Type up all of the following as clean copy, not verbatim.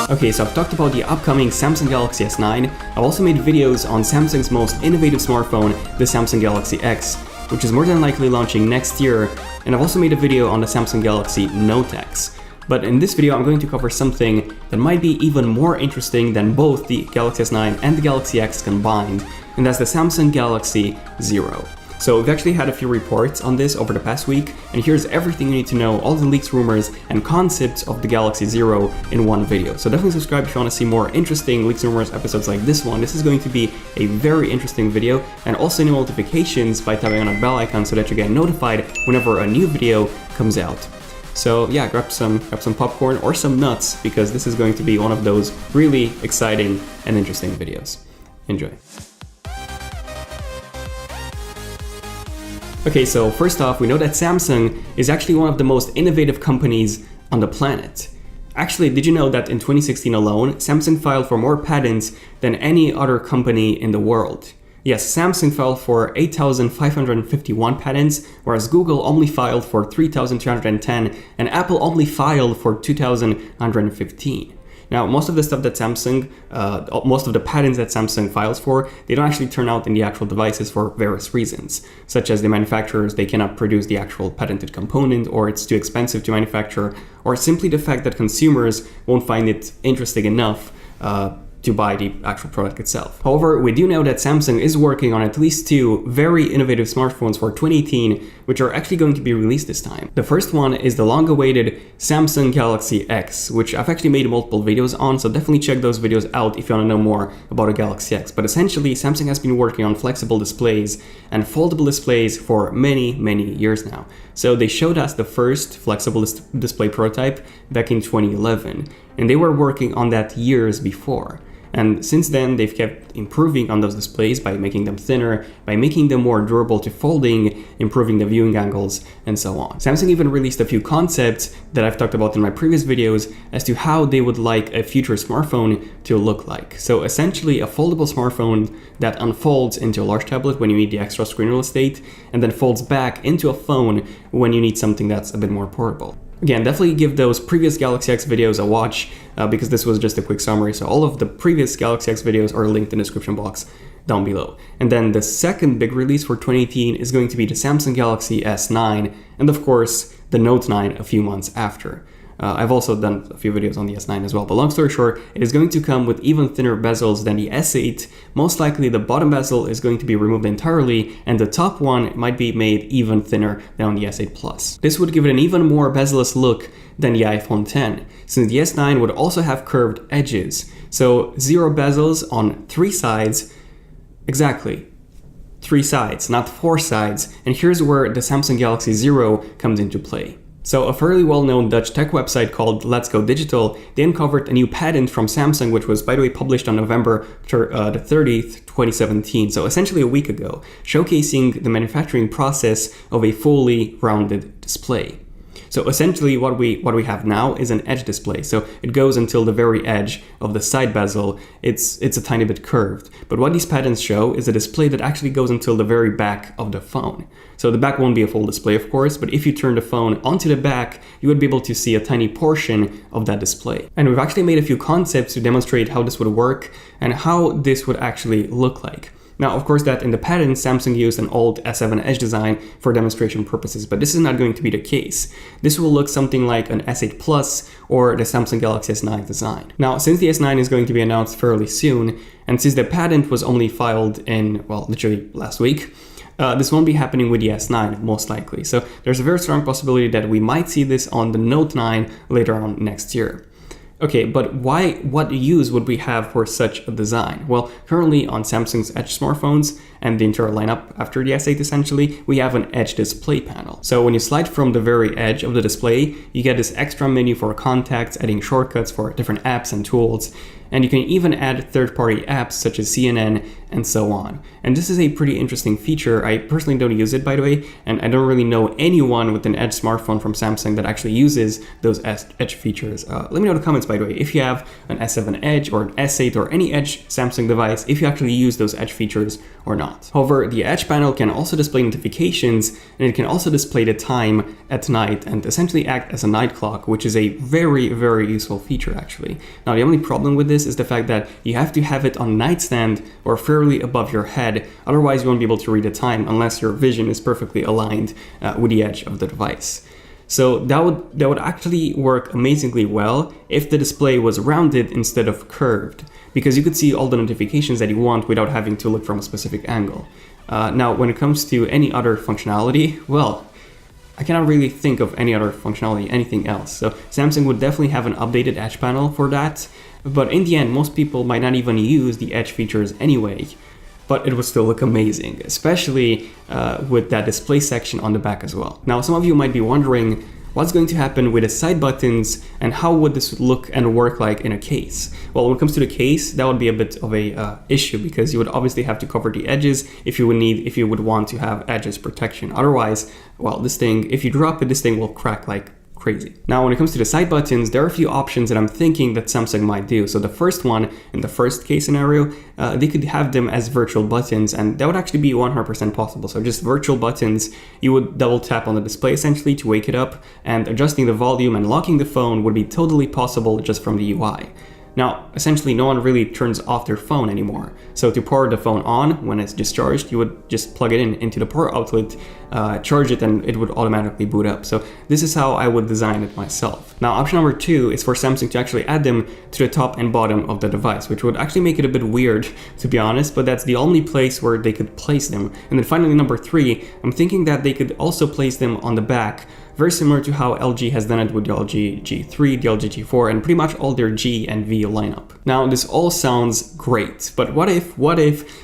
Okay, so I've talked about the upcoming Samsung Galaxy S9. I've also made videos on Samsung's most innovative smartphone, the Samsung Galaxy X, which is more than likely launching next year, and I've also made a video on the Samsung Galaxy Note X. But in this video, I'm going to cover something that might be even more interesting than both the Galaxy S9 and the Galaxy X combined, and that's the Samsung Galaxy Zero. So we've actually had a few reports on this over the past week, and here's everything you need to know, all the leaks, rumors, and concepts of the Galaxy Zero in one video. So definitely subscribe if you want to see more interesting leaks and rumors episodes like this one. This is going to be a very interesting video, and also new notifications by tapping on that bell icon so that you get notified whenever a new video comes out. So yeah, grab some popcorn or some nuts, because this is going to be one of those really exciting and interesting videos. Enjoy. Okay, so first off, we know that Samsung is actually one of the most innovative companies on the planet. Actually, did you know that in 2016 alone, Samsung filed for more patents than any other company in the world? Yes, Samsung filed for 8,551 patents, whereas Google only filed for 3,210 and Apple only filed for 2,115. Now, most of the stuff that most of the patents that Samsung files for, they don't actually turn out in the actual devices for various reasons, such as the manufacturers, they cannot produce the actual patented component, or it's too expensive to manufacture, or simply the fact that consumers won't find it interesting enough to buy the actual product itself. However, we do know that Samsung is working on at least two very innovative smartphones for 2018, which are actually going to be released this time. The first one is the long-awaited Samsung Galaxy X, which I've actually made multiple videos on, so definitely check those videos out if you want to know more about a Galaxy X. But essentially, Samsung has been working on flexible displays and foldable displays for many years now. So they showed us the first flexible display prototype back in 2011, and they were working on that years before. And since then, they've kept improving on those displays by making them thinner, by making them more durable to folding, improving the viewing angles, and so on. Samsung even released a few concepts that I've talked about in my previous videos as to how they would like a future smartphone to look like. So essentially, a foldable smartphone that unfolds into a large tablet when you need the extra screen real estate, and then folds back into a phone when you need something that's a bit more portable. Again, definitely give those previous Galaxy X videos a watch, because this was just a quick summary. So all of the previous Galaxy X videos are linked in the description box down below. And then the second big release for 2018 is going to be the Samsung Galaxy S9, and of course, the Note 9 a few months after. I've also done a few videos on the S9 as well, but long story short, it is going to come with even thinner bezels than the S8. Most likely the bottom bezel is going to be removed entirely, and the top one might be made even thinner than on the S8 Plus. This would give it an even more bezel-less look than the iPhone X, since the S9 would also have curved edges. So zero bezels on three sides, exactly. 3 sides, not 4 sides, and here's where the Samsung Galaxy Zero comes into play. So a fairly well-known Dutch tech website called Let's Go Digital, they uncovered a new patent from Samsung, which was, by the way, published on November the 30th, 2017, so essentially a week ago, showcasing the manufacturing process of a fully rounded display. So essentially what we have now is an edge display. So it goes until the very edge of the side bezel. It's a tiny bit curved. But what these patents show is a display that actually goes until the very back of the phone. So the back won't be a full display, of course, but if you turn the phone onto the back, you would be able to see a tiny portion of that display. And we've actually made a few concepts to demonstrate how this would work and how this would actually look like. Now, of course, that in the patent, Samsung used an old S7 Edge design for demonstration purposes, but this is not going to be the case. This will look something like an S8 Plus or the Samsung Galaxy S9 design. Now, since the S9 is going to be announced fairly soon, and since the patent was only filed in, well, literally last week, this won't be happening with the S9, most likely. So there's a very strong possibility that we might see this on the Note 9 later on next year. Okay, but what use would we have for such a design? Well, currently on Samsung's Edge smartphones and the entire lineup after the S8 essentially, we have an Edge display panel. So when you slide from the very edge of the display, you get this extra menu for contacts, adding shortcuts for different apps and tools. and you can even add third-party apps such as CNN and so on. And this is a pretty interesting feature. I personally don't use it, by the way, and I don't really know anyone with an Edge smartphone from Samsung that actually uses those Edge features. Let me know in the comments, by the way, if you have an S7 Edge or an S8 or any Edge Samsung device, if you actually use those Edge features or not. However, the Edge panel can also display notifications, and it can also display the time at night and essentially act as a night clock, which is a very, very useful feature actually. Now, the only problem with this is the fact that you have to have it on a nightstand or fairly above your head, otherwise you won't be able to read the time unless your vision is perfectly aligned with the edge of the device. So that would actually work amazingly well if the display was rounded instead of curved, because you could see all the notifications that you want without having to look from a specific angle. Now, when it comes to any other functionality, well, I cannot really think of any other functionality, anything else. So Samsung would definitely have an updated Edge panel for that, but in the end, most people might not even use the Edge features anyway. But it would still look amazing, especially with that display section on the back as well. Now, some of you might be wondering what's going to happen with the side buttons and how would this look and work like in a case? Well, when it comes to the case, that would be a bit of a issue, because you would obviously have to cover the edges if you would want to have edges protection. Otherwise, well, this thing, if you drop it, this thing will crack like crazy. Now, when it comes to the side buttons, there are a few options that I'm thinking that Samsung might do. So the first one, in the first case scenario, they could have them as virtual buttons, and that would actually be 100% possible. So just virtual buttons, you would double tap on the display essentially to wake it up, and adjusting the volume and locking the phone would be totally possible just from the UI. Now, essentially, no one really turns off their phone anymore. So to power the phone on when it's discharged, you would just plug it into the power outlet, charge it, and it would automatically boot up. So this is how I would design it myself. Now, option number 2 is for Samsung to actually add them to the top and bottom of the device, which would actually make it a bit weird, to be honest, but that's the only place where they could place them. And then finally, number 3, I'm thinking that they could also place them on the back, very similar to how LG has done it with the LG G3, the LG G4, and pretty much all their G and V lineup. Now, this all sounds great, but what if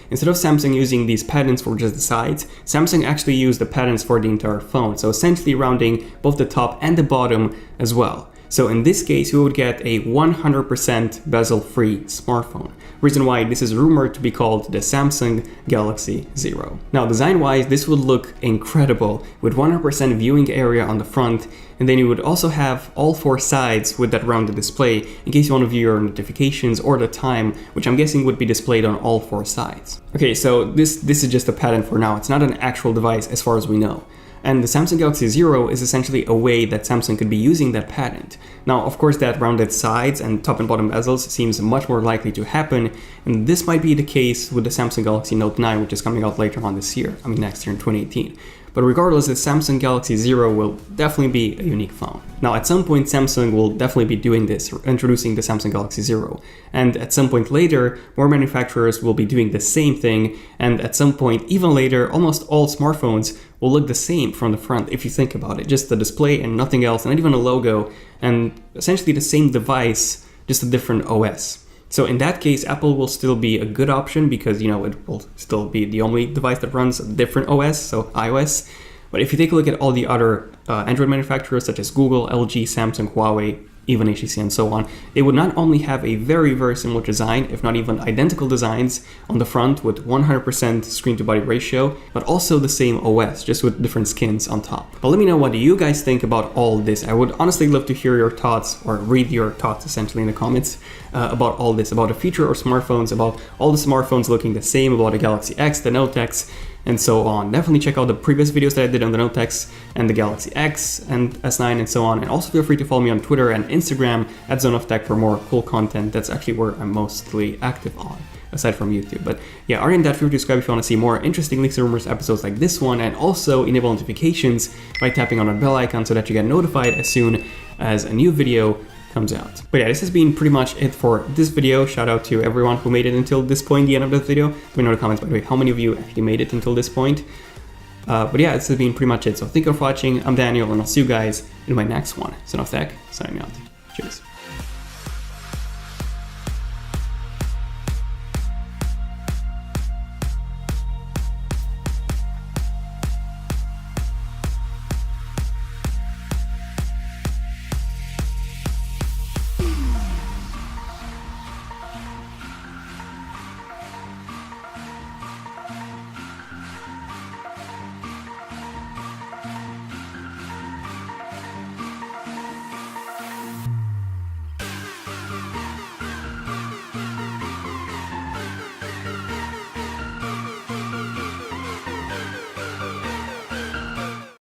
instead of Samsung using these patterns for just the sides, Samsung actually used the patterns for the entire phone, so essentially rounding both the top and the bottom as well. So in this case, we would get a 100% bezel-free smartphone. Reason why this is rumored to be called the Samsung Galaxy Zero. Now, design-wise, this would look incredible with 100% viewing area on the front, and then you would also have all 4 sides with that rounded display in case you want to view your notifications or the time, which I'm guessing would be displayed on all 4 sides. Okay, so this is just a pattern for now. It's not an actual device as far as we know. And the Samsung Galaxy Zero is essentially a way that Samsung could be using that patent. Now, of course, that rounded sides and top and bottom bezels seems much more likely to happen, and this might be the case with the Samsung Galaxy Note 9, which is coming out later on this year, next year in 2018. But regardless, the Samsung Galaxy Zero will definitely be a unique phone. Now, at some point, Samsung will definitely be doing this, introducing the Samsung Galaxy Zero. And at some point later, more manufacturers will be doing the same thing. And at some point, even later, almost all smartphones will look the same from the front, if you think about it. Just the display and nothing else, not even a logo, and essentially the same device, just a different OS. So in that case, Apple will still be a good option because, it will still be the only device that runs a different OS, so iOS. But if you take a look at all the other Android manufacturers such as Google, LG, Samsung, Huawei, even HTC and so on, they would not only have a very, very similar design, if not even identical designs on the front with 100% screen to body ratio, but also the same OS, just with different skins on top. But let me know, what do you guys think about all this? I would honestly love to hear your thoughts, or read your thoughts essentially in the comments about all this, about the future of smartphones, about all the smartphones looking the same, about the Galaxy X, the Note X, and so on. Definitely check out the previous videos that I did on the Note X and the Galaxy X and S9 and so on. And also feel free to follow me on Twitter and Instagram at Zone of Tech for more cool content. That's actually where I'm mostly active on, aside from YouTube. But yeah, other than that, feel free to subscribe if you want to see more interesting Leaks and Rumors episodes like this one, and also enable notifications by tapping on that bell icon so that you get notified as soon as a new video comes out. But yeah, this has been pretty much it for this video. Shout out to everyone who made it until this point, the end of the video. Let me know in the comments, by the way, how many of you actually made it until this point. But yeah, this has been pretty much it. So thank you for watching. I'm Daniel, and I'll see you guys in my next one. Zone of Tech, signing out. Cheers.